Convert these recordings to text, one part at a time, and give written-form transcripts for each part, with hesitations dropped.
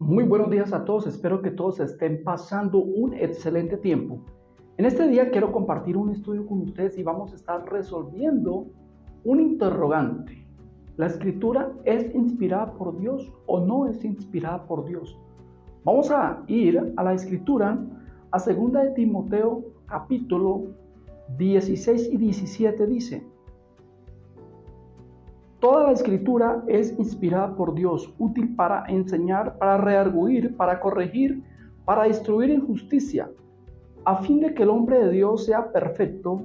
Muy buenos días a todos, espero que todos estén pasando un excelente tiempo. En este día quiero compartir un estudio con ustedes y vamos a estar resolviendo un interrogante. ¿La escritura es inspirada por Dios o no es inspirada por Dios? Vamos a ir a la escritura, a 2 de Timoteo capítulo 16 y 17 dice: Toda la escritura es inspirada por Dios, útil para enseñar, para redarguir, para corregir, para instruir en justicia, a fin de que el hombre de Dios sea perfecto,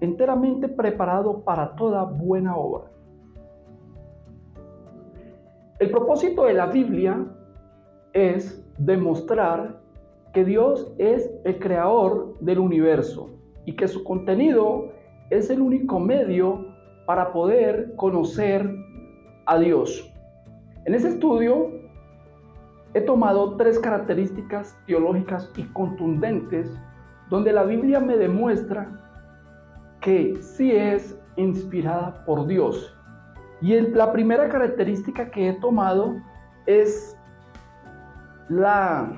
enteramente preparado para toda buena obra. El propósito de la Biblia es demostrar que Dios es el creador del universo y que su contenido es el único medio para poder conocer a Dios. En este estudio he tomado 3 características teológicas y contundentes donde la Biblia me demuestra que sí es inspirada por Dios. Y la primera característica que he tomado es la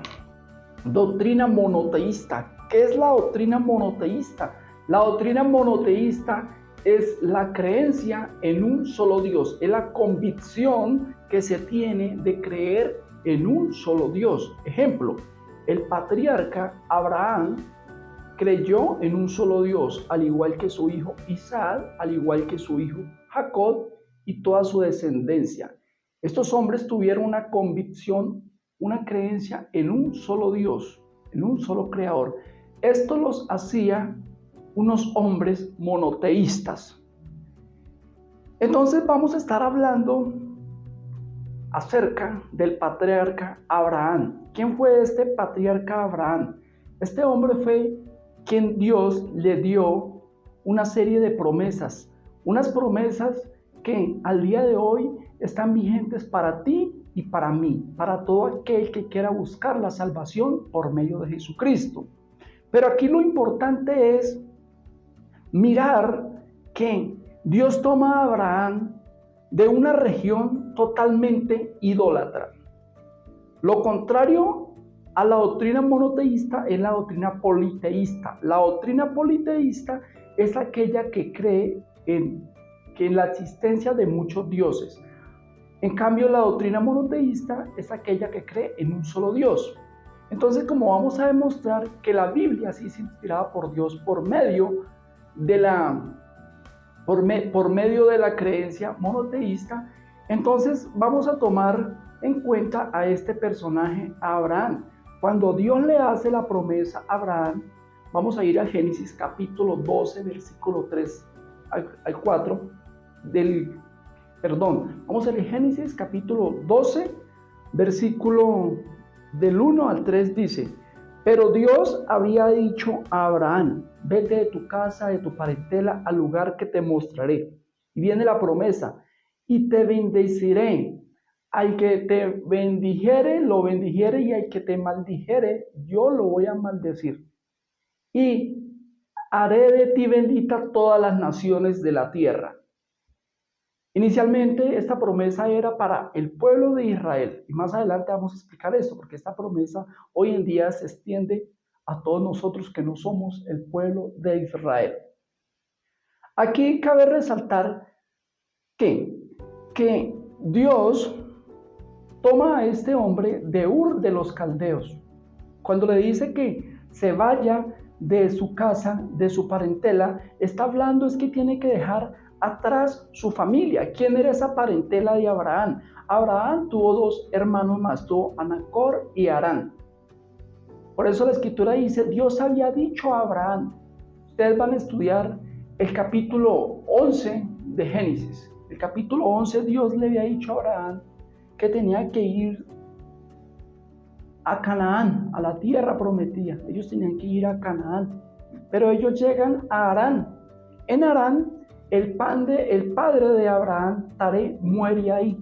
doctrina monoteísta. ¿Qué es la doctrina monoteísta? La doctrina monoteísta es la creencia en un solo Dios, es la convicción que se tiene de creer en un solo Dios. Ejemplo, el patriarca Abraham creyó en un solo Dios, al igual que su hijo Isaac, al igual que su hijo Jacob y toda su descendencia. Estos hombres tuvieron una convicción, una creencia en un solo Dios, en un solo creador. Esto los hacía unos hombres monoteístas. Entonces vamos a estar hablando acerca del patriarca Abraham. ¿Quién fue este patriarca Abraham? Este hombre fue quien Dios le dio una serie de promesas, unas promesas que al día de hoy están vigentes para ti y para mí, para todo aquel que quiera buscar la salvación por medio de Jesucristo. Pero aquí lo importante es mirar que Dios toma a Abraham de una región totalmente idólatra. Lo contrario a la doctrina monoteísta es la doctrina politeísta. La doctrina politeísta es aquella que cree en la existencia de muchos dioses. En cambio, la doctrina monoteísta es aquella que cree en un solo Dios. Entonces, como vamos a demostrar que la Biblia sí es inspirada por Dios por medio de la creencia monoteísta, entonces vamos a tomar en cuenta a este personaje, a Abraham. Cuando Dios le hace la promesa a Abraham, vamos a ir a Génesis capítulo 12, versículo 3 al 4, vamos a ir a Génesis capítulo 12, versículo del 1 al 3 dice: Pero Dios había dicho a Abraham: vete de tu casa, de tu parentela, al lugar que te mostraré. Y viene la promesa: y te bendeciré. Al que te bendijere, lo bendijere, y al que te maldijere, yo lo voy a maldecir. Y haré de ti bendita todas las naciones de la tierra. Inicialmente esta promesa era para el pueblo de Israel, y más adelante vamos a explicar esto, porque esta promesa hoy en día se extiende a todos nosotros que no somos el pueblo de Israel. Aquí cabe resaltar que Dios toma a este hombre de Ur de los Caldeos. Cuando le dice que se vaya de su casa, de su parentela, está hablando es que tiene que dejar atrás su familia. ¿Quién era esa parentela de Abraham? Abraham tuvo 2 hermanos más, tuvo a Nacor y Harán. Por eso la escritura dice: Dios había dicho a Abraham. Ustedes van a estudiar el capítulo 11 de Génesis. El capítulo 11, Dios le había dicho a Abraham que tenía que ir a Canaán, a la tierra prometida. Ellos tenían que ir a Canaán, pero ellos llegan a Harán. En Harán, el padre de Abraham, Taré, muere ahí.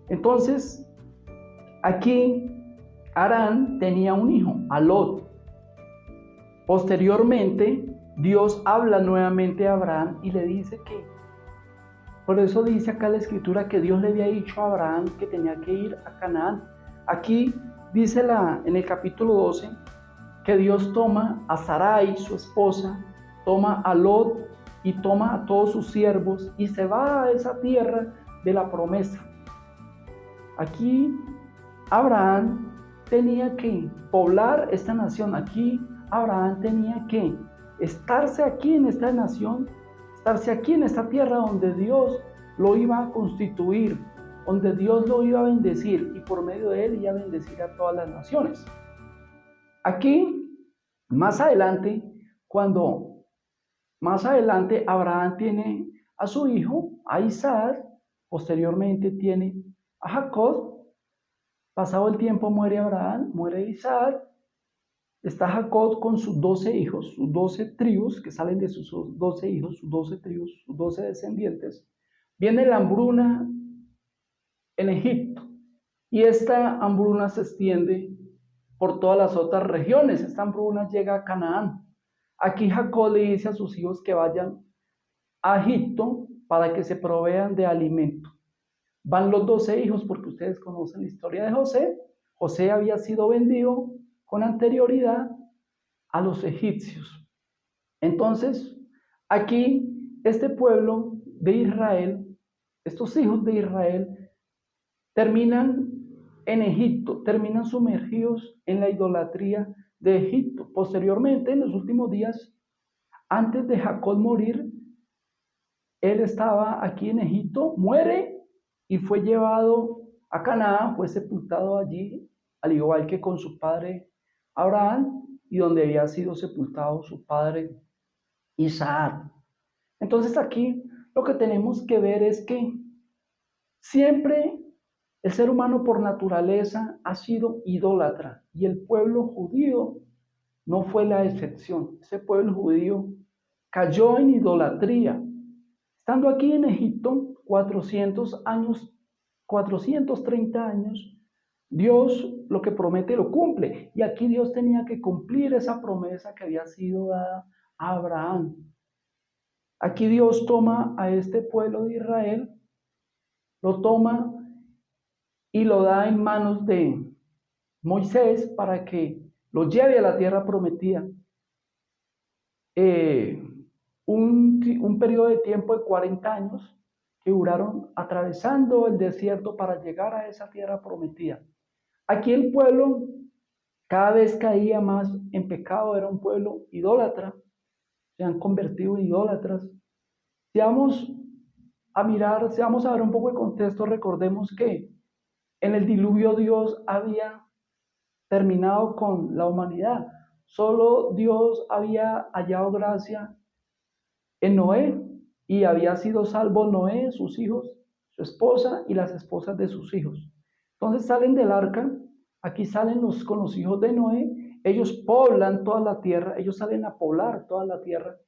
Entonces, aquí Harán tenía un hijo, a Lot. Posteriormente, Dios habla nuevamente a Abraham y le dice que Por eso dice acá la escritura que Dios le había dicho a Abraham que tenía que ir a Canaán. Aquí dice en el capítulo 12 que Dios toma a Sarai, su esposa, toma a Lot y toma a todos sus siervos y se va a esa tierra de la promesa. Aquí Abraham tenía que poblar esta nación. Aquí Abraham tenía que estarse aquí en esta nación, estarse aquí en esta tierra donde Dios lo iba a constituir, donde Dios lo iba a bendecir y por medio de él iba a bendecir a todas las naciones. Aquí, más adelante, Abraham tiene a su hijo, a Isaac, posteriormente tiene a Jacob. Pasado el tiempo muere Abraham, muere Isaac, está Jacob con sus 12 hijos, sus 12 tribus que salen de sus 12 hijos, sus 12 tribus, sus 12 descendientes. Viene la hambruna en Egipto y esta hambruna se extiende por todas las otras regiones. Esta hambruna llega a Canaán. Aquí Jacob le dice a sus hijos que vayan a Egipto para que se provean de alimento. Van los 12 hijos porque ustedes conocen la historia de José. José había sido vendido con anterioridad a los egipcios. Entonces, aquí este pueblo de Israel, estos hijos de Israel, terminan en Egipto, terminan sumergidos en la idolatría de Egipto. Posteriormente, en los últimos días, antes de Jacob morir, él estaba aquí en Egipto, muere y fue llevado a Canaán, fue sepultado allí, al igual que con su padre Abraham, y donde había sido sepultado su padre Isaac. Entonces aquí lo que tenemos que ver es que siempre el ser humano por naturaleza ha sido idólatra, y el pueblo judío no fue la excepción. Ese pueblo judío cayó en idolatría. Estando aquí en Egipto, 430 años, Dios lo que promete lo cumple. Y aquí Dios tenía que cumplir esa promesa que había sido dada a Abraham. Aquí Dios toma a este pueblo de Israel, lo toma y lo da en manos de Moisés para que lo lleve a la tierra prometida. Un periodo de tiempo de 40 años que duraron atravesando el desierto para llegar a esa tierra prometida. Aquí el pueblo cada vez caía más en pecado, era un pueblo idólatra, se han convertido en idólatras. Si vamos a ver un poco de contexto, recordemos que en el diluvio Dios había terminado con la humanidad. Solo Dios había hallado gracia en Noé y había sido salvo Noé, sus hijos, su esposa y las esposas de sus hijos. Entonces salen del arca, aquí salen con los hijos de Noé, ellos poblan toda la tierra, ellos salen a poblar toda la tierra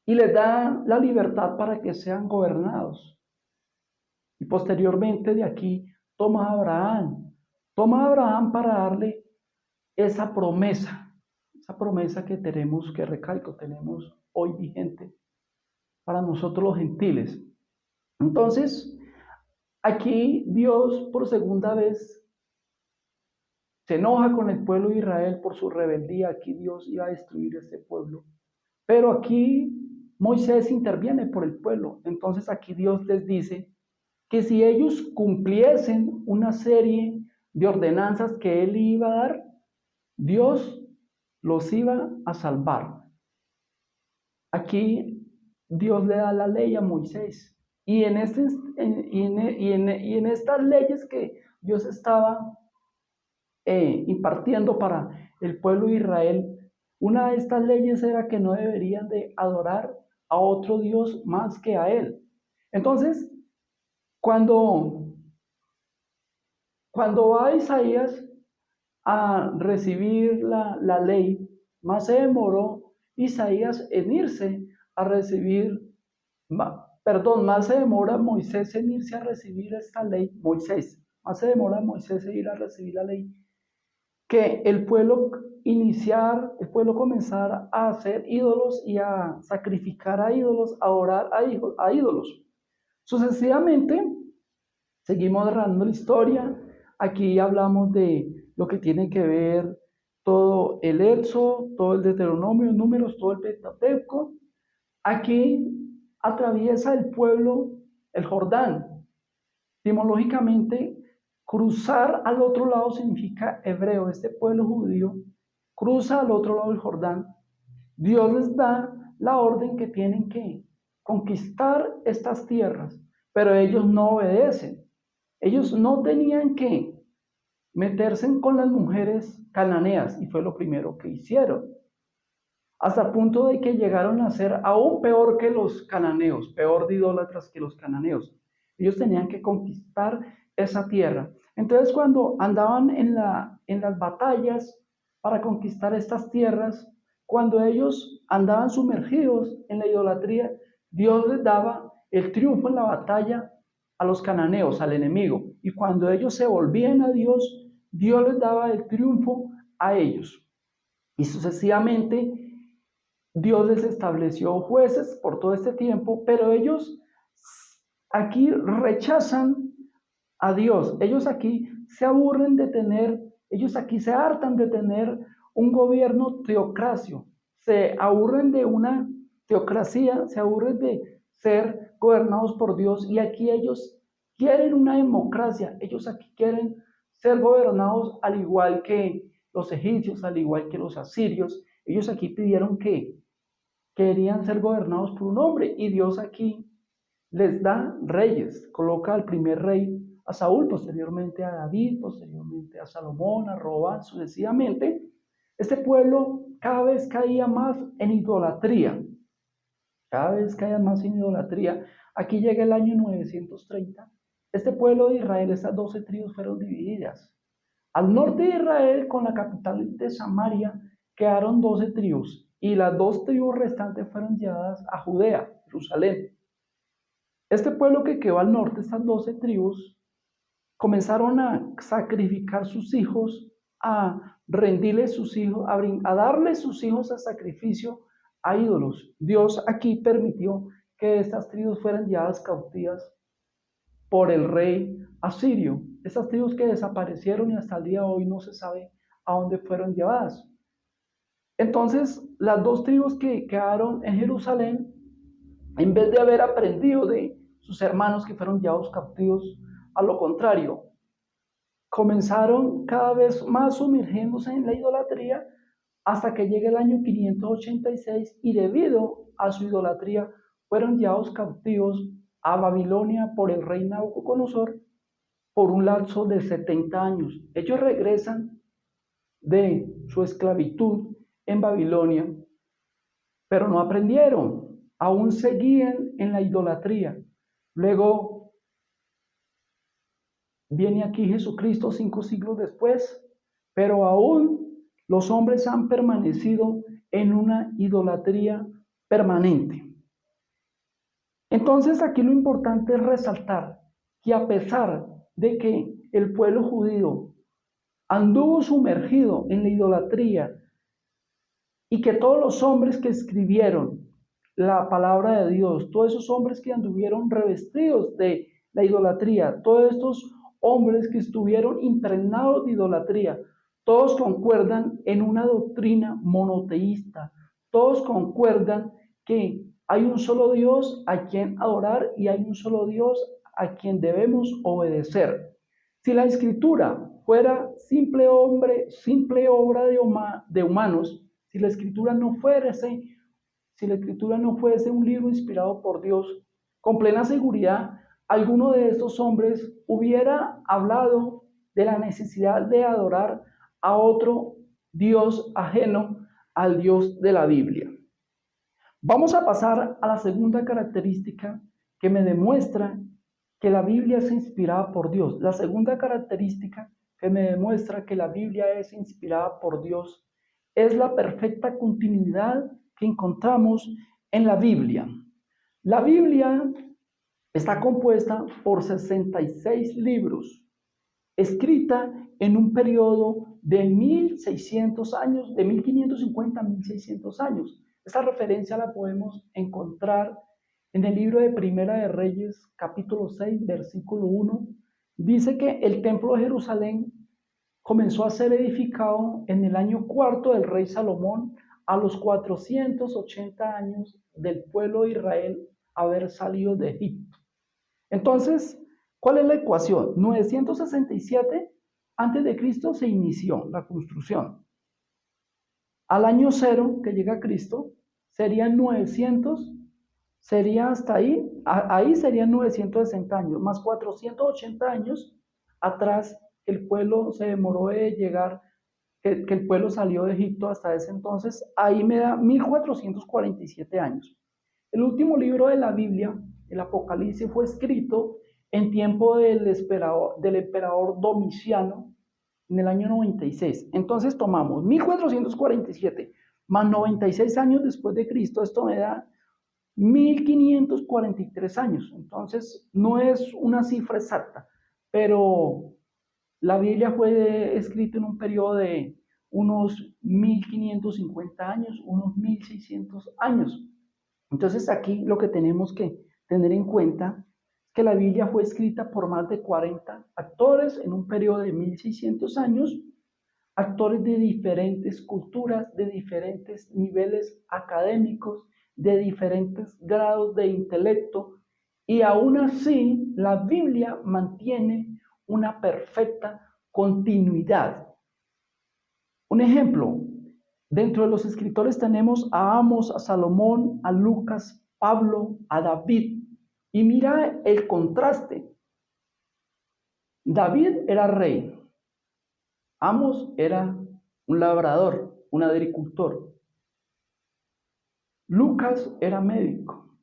y les da la libertad para que sean gobernados. Y posteriormente de aquí toma a Abraham para darle esa promesa que tenemos, que recalco, tenemos hoy vigente para nosotros los gentiles. Entonces, aquí Dios por segunda vez se enoja con el pueblo de Israel por su rebeldía. Aquí Dios iba a destruir este pueblo. Pero aquí Moisés interviene por el pueblo. Entonces aquí Dios les dice que si ellos cumpliesen una serie de ordenanzas que él iba a dar, Dios los iba a salvar. Aquí Dios le da la ley a Moisés. Y en estas leyes que Dios estaba impartiendo para el pueblo de Israel, una de estas leyes era que no deberían de adorar a otro Dios más que a él. Entonces, cuando va Isaías a recibir la ley, más se demoró Isaías en irse a recibir, más se demora Moisés en irse a recibir esta ley, más se demora Moisés en ir a recibir la ley, que el pueblo comenzar a hacer ídolos y a sacrificar a ídolos, a orar a ídolos. Sucesivamente, seguimos narrando la historia. Aquí hablamos de lo que tiene que ver todo el Éxodo, todo el Deuteronomio, Números, todo el Pentateuco. Aquí atraviesa el pueblo el Jordán. Etimológicamente, cruzar al otro lado significa hebreo. Este pueblo judío cruza al otro lado del Jordán. Dios les da la orden que tienen que conquistar estas tierras, pero ellos no obedecen. Ellos no tenían que meterse con las mujeres cananeas y fue lo primero que hicieron, hasta el punto de que llegaron a ser aún peor que los cananeos, peor de idólatras que los cananeos. Ellos tenían que conquistar esa tierra. Entonces, cuando andaban en las batallas para conquistar estas tierras, cuando ellos andaban sumergidos en la idolatría, Dios les daba el triunfo en la batalla a los cananeos, al enemigo. Y cuando ellos se volvían a Dios, Dios les daba el triunfo a ellos. Y sucesivamente Dios les estableció jueces por todo este tiempo, pero ellos aquí rechazan a Dios. Ellos aquí se aburren de tener, ellos aquí se hartan de tener un gobierno teocracio. Se aburren de una teocracia, se aburren de ser gobernados por Dios y aquí ellos quieren una democracia. Ellos aquí quieren ser gobernados al igual que los egipcios, al igual que los asirios. Ellos aquí pidieron que querían ser gobernados por un hombre y Dios aquí les da reyes, coloca al primer rey a Saúl, posteriormente a David, posteriormente a Salomón, a Robán, sucesivamente. Este pueblo cada vez caía más en idolatría, cada vez caía más en idolatría. Aquí llega el año 930. Este pueblo de Israel, estas 12 tribus fueron divididas. Al norte de Israel, con la capital de Samaria, quedaron 12 tribus y las 2 tribus restantes fueron llevadas a Judea, Jerusalén. Este pueblo que quedó al norte, estas 12 tribus, comenzaron a sacrificar sus hijos, a rendirles sus hijos, a darles sus hijos a sacrificio a ídolos. Dios aquí permitió que estas tribus fueran llevadas cautivas por el rey asirio. Estas tribus que desaparecieron y hasta el día de hoy no se sabe a dónde fueron llevadas. Entonces, las 2 tribus que quedaron en Jerusalén, en vez de haber aprendido de sus hermanos que fueron llevados cautivos, a lo contrario, comenzaron cada vez más sumergiéndose en la idolatría hasta que llega el año 586 y debido a su idolatría fueron llevados cautivos a Babilonia por el rey Nabucodonosor por un lapso de 70 años. Ellos regresan de su esclavitud en Babilonia, pero no aprendieron, aún seguían en la idolatría. Luego viene aquí Jesucristo 5 siglos después, pero aún los hombres han permanecido en una idolatría permanente. Entonces aquí lo importante es resaltar que a pesar de que el pueblo judío anduvo sumergido en la idolatría y que todos los hombres que escribieron la palabra de Dios, todos esos hombres que anduvieron revestidos de la idolatría, todos estos hombres que estuvieron impregnados de idolatría, todos concuerdan en una doctrina monoteísta, todos concuerdan que hay un solo Dios a quien adorar y hay un solo Dios a quien debemos obedecer. Si la escritura fuera simple obra de humanos, si la escritura no fuese un libro inspirado por Dios, con plena seguridad, alguno de estos hombres hubiera hablado de la necesidad de adorar a otro Dios ajeno al Dios de la Biblia. Vamos a pasar a la segunda característica que me demuestra que la Biblia es inspirada por Dios. La segunda característica que me demuestra que la Biblia es inspirada por Dios es la perfecta continuidad que encontramos en la Biblia. La Biblia está compuesta por 66 libros, escrita en un periodo de 1600 años, de 1550 a 1600 años. Esta referencia la podemos encontrar en el libro de Primera de Reyes, capítulo 6, versículo 1, dice que el templo de Jerusalén comenzó a ser edificado en el año cuarto del rey Salomón, a los 480 años del pueblo de Israel haber salido de Egipto. Entonces, ¿cuál es la ecuación? 967 antes de Cristo se inició la construcción. Al año cero que llega Cristo, serían 900, sería hasta ahí serían 960 años, más 480 años atrás el pueblo se demoró de llegar, que el pueblo salió de Egipto hasta ese entonces, ahí me da 1447 años. El último libro de la Biblia, el Apocalipsis, fue escrito en tiempo del emperador Domiciano en el año 96. Entonces tomamos 1447 más 96 años después de Cristo, esto me da 1543 años. Entonces no es una cifra exacta, pero la Biblia fue escrita en un periodo de unos 1550 años, unos 1600 años. Entonces aquí lo que tenemos que tener en cuenta es que la Biblia fue escrita por más de 40 actores en un periodo de 1600 años, actores de diferentes culturas, de diferentes niveles académicos, de diferentes grados de intelecto, y aún así la Biblia mantiene una perfecta continuidad. Un ejemplo, dentro de los escritores tenemos a Amos, a Salomón, a Lucas, Pablo, a David. Y mira el contraste. David era rey. Amos era un labrador, un agricultor. Lucas era médico.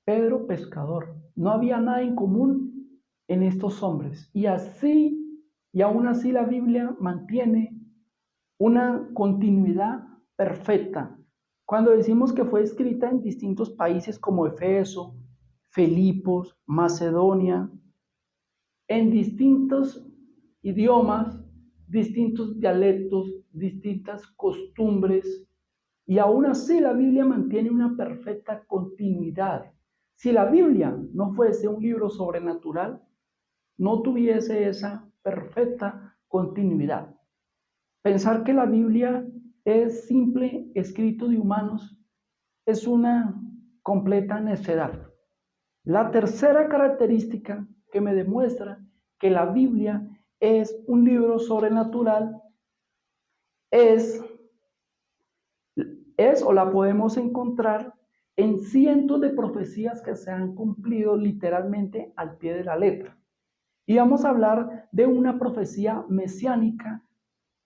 Pedro pescador. No había nada en común en estos hombres. Y aún así la Biblia mantiene una continuidad perfecta. Cuando decimos que fue escrita en distintos países como Efeso, Filipos, Macedonia, en distintos idiomas, distintos dialectos, distintas costumbres, y aún así la Biblia mantiene una perfecta continuidad. Si la Biblia no fuese un libro sobrenatural, no tuviese esa perfecta continuidad. Pensar que la Biblia es simple escrito de humanos es una completa necedad. La tercera característica que me demuestra que la Biblia es un libro sobrenatural es o la podemos encontrar en cientos de profecías que se han cumplido literalmente al pie de la letra. Y vamos a hablar de una profecía mesiánica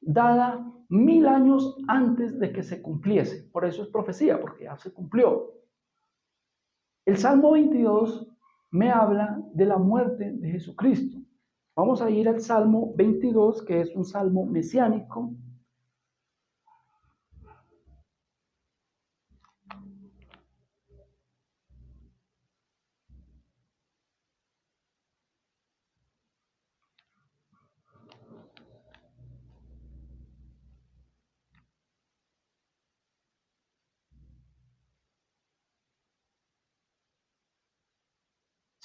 dada 1000 años antes de que se cumpliese. Por eso es profecía, porque ya se cumplió. El Salmo 22 me habla de la muerte de Jesucristo. Vamos a ir al Salmo 22, que es un salmo mesiánico.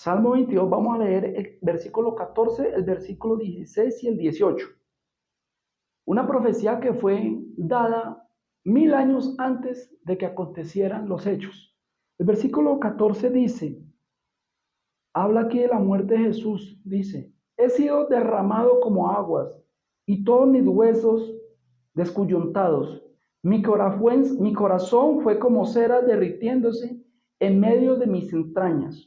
Salmo 22, vamos a leer el versículo 14, el versículo 16 y el 18. Una profecía que fue dada 1000 años antes de que acontecieran los hechos. El versículo 14 dice, habla aquí de la muerte de Jesús, dice, he sido derramado como aguas y todos mis huesos descoyuntados. Mi corazón fue como cera derritiéndose en medio de mis entrañas.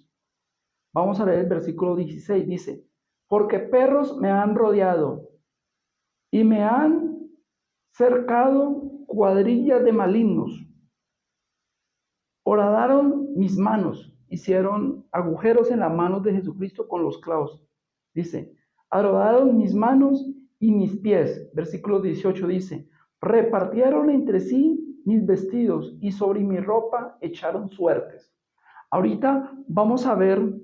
Vamos a leer el versículo 16, dice, porque perros me han rodeado y me han cercado cuadrillas de malignos. Horadaron mis manos, hicieron agujeros en las manos de Jesucristo con los clavos. Dice, horadaron mis manos y mis pies. Versículo 18 dice, repartieron entre sí mis vestidos y sobre mi ropa echaron suertes. Ahorita vamos a ver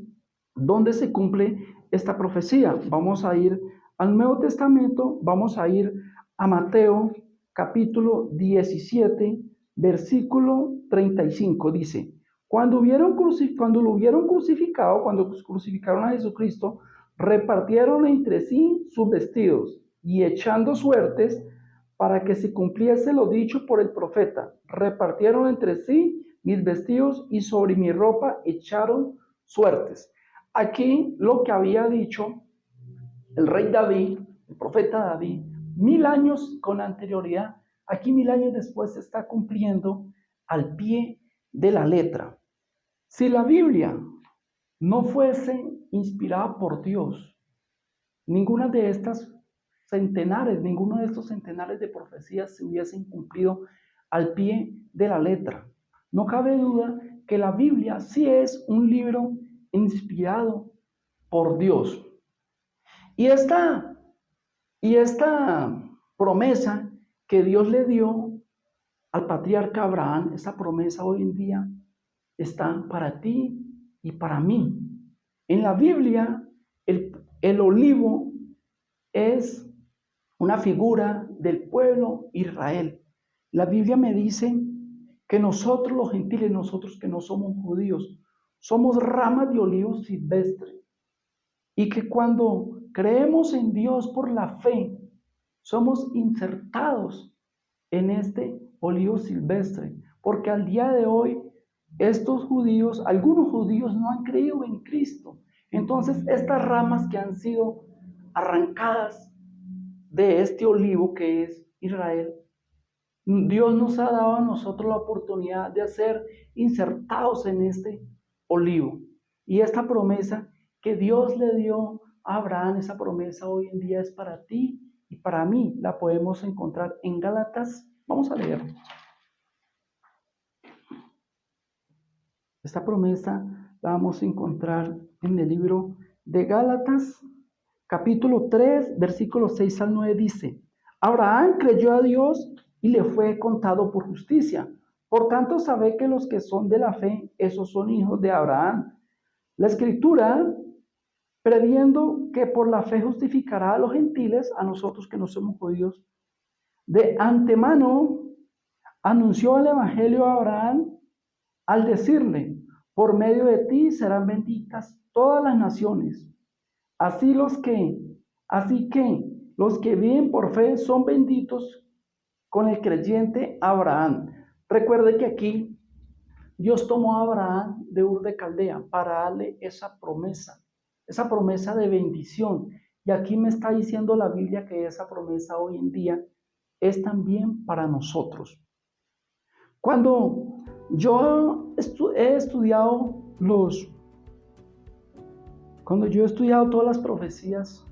dónde se cumple esta profecía. Vamos a ir al Nuevo Testamento, vamos a ir a Mateo capítulo 17, versículo 35. Dice, cuando lo hubieron crucificado, cuando crucificaron a Jesucristo, repartieron entre sí sus vestidos y echando suertes para que se cumpliese lo dicho por el profeta, repartieron entre sí mis vestidos y sobre mi ropa echaron suertes. Aquí lo que había dicho el rey David, el profeta David, 1000 años con anterioridad, aquí 1000 años después se está cumpliendo al pie de la letra. Si la Biblia no fuese inspirada por Dios, ninguna de estas ninguno de estos centenares de profecías se hubiesen cumplido al pie de la letra. No cabe duda que la Biblia sí es un libro inspirado por Dios. Y esta promesa que Dios le dio al patriarca Abraham, esa promesa hoy en día está para ti y para mí. En la Biblia, el olivo es una figura del pueblo Israel. La Biblia me dice que nosotros los gentiles, nosotros que no somos judíos, somos ramas de olivo silvestre. Y que cuando creemos en Dios por la fe, somos insertados en este olivo silvestre. Porque al día de hoy, estos judíos, algunos judíos no han creído en Cristo. Entonces, estas ramas que han sido arrancadas de este olivo que es Israel, Dios nos ha dado a nosotros la oportunidad de ser insertados en este olivo. Y esta promesa que Dios le dio a Abraham, esa promesa hoy en día es para ti y para mí. La podemos encontrar en Gálatas. Vamos a leer. Esta promesa la vamos a encontrar en el libro de Gálatas, capítulo 3, versículos 6 al 9 dice: Abraham creyó a Dios y le fue contado por justicia. Por tanto, sabe que los que son de la fe, esos son hijos de Abraham. La Escritura, previendo que por la fe justificará a los gentiles, a nosotros que no somos judíos, de antemano anunció el Evangelio a Abraham al decirle: por medio de ti serán benditas todas las naciones. Así que los que viven por fe son benditos con el creyente Abraham. Recuerde que aquí Dios tomó a Abraham de Ur de Caldea para darle esa promesa de bendición. Y aquí me está diciendo la Biblia que esa promesa hoy en día es también para nosotros. Cuando yo he estudiado todas las profecías,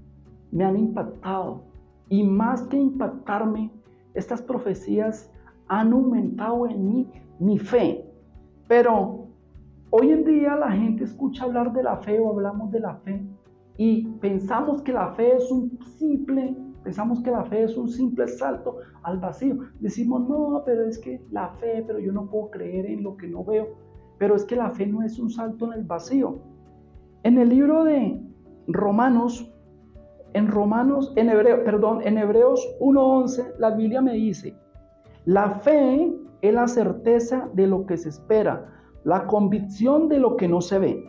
me han impactado. Y más que impactarme, estas profecías han aumentado en mí mi fe. Pero hoy en día la gente escucha hablar de la fe o hablamos de la fe y pensamos que la fe es un simple salto al vacío. Decimos, no, pero es que la fe, pero yo no puedo creer en lo que no veo. Pero es que la fe no es un salto en el vacío. En el libro de en Hebreos 1:11, la Biblia me dice: la fe es la certeza de lo que se espera, la convicción de lo que no se ve.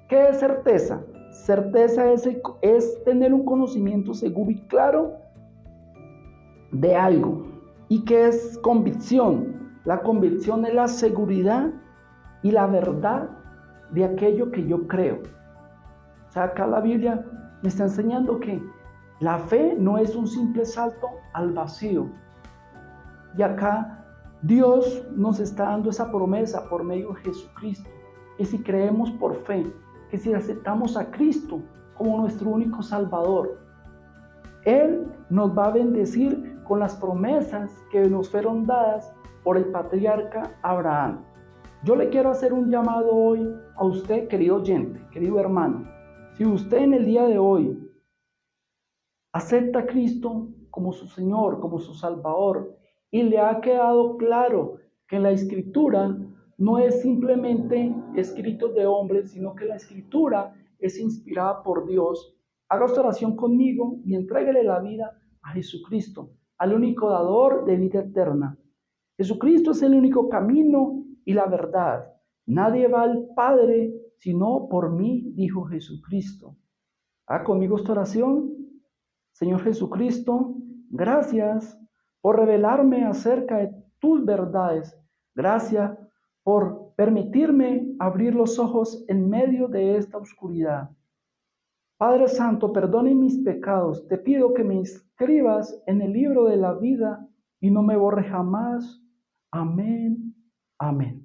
¿Qué es certeza? Certeza es tener un conocimiento seguro y claro de algo. ¿Y qué es convicción? La convicción es la seguridad y la verdad de aquello que yo creo. O sea, acá la Biblia me está enseñando que la fe no es un simple salto al vacío. Y acá Dios nos está dando esa promesa por medio de Jesucristo. Que si creemos por fe, que si aceptamos a Cristo como nuestro único Salvador, Él nos va a bendecir con las promesas que nos fueron dadas por el patriarca Abraham. Yo le quiero hacer un llamado hoy a usted, querido oyente, querido hermano. Si usted en el día de hoy acepta a Cristo como su Señor, como su Salvador, y le ha quedado claro que la Escritura no es simplemente escritos de hombres, sino que la Escritura es inspirada por Dios, haga esta oración conmigo y entréguele la vida a Jesucristo, al único dador de vida eterna. Jesucristo es el único camino y la verdad. Nadie va al Padre sino por mí, dijo Jesucristo. Haz conmigo esta oración. Señor Jesucristo, gracias por revelarme acerca de tus verdades. Gracias por permitirme abrir los ojos en medio de esta oscuridad. Padre Santo, perdone mis pecados. Te pido que me inscribas en el libro de la vida y no me borres jamás. Amén. Amén.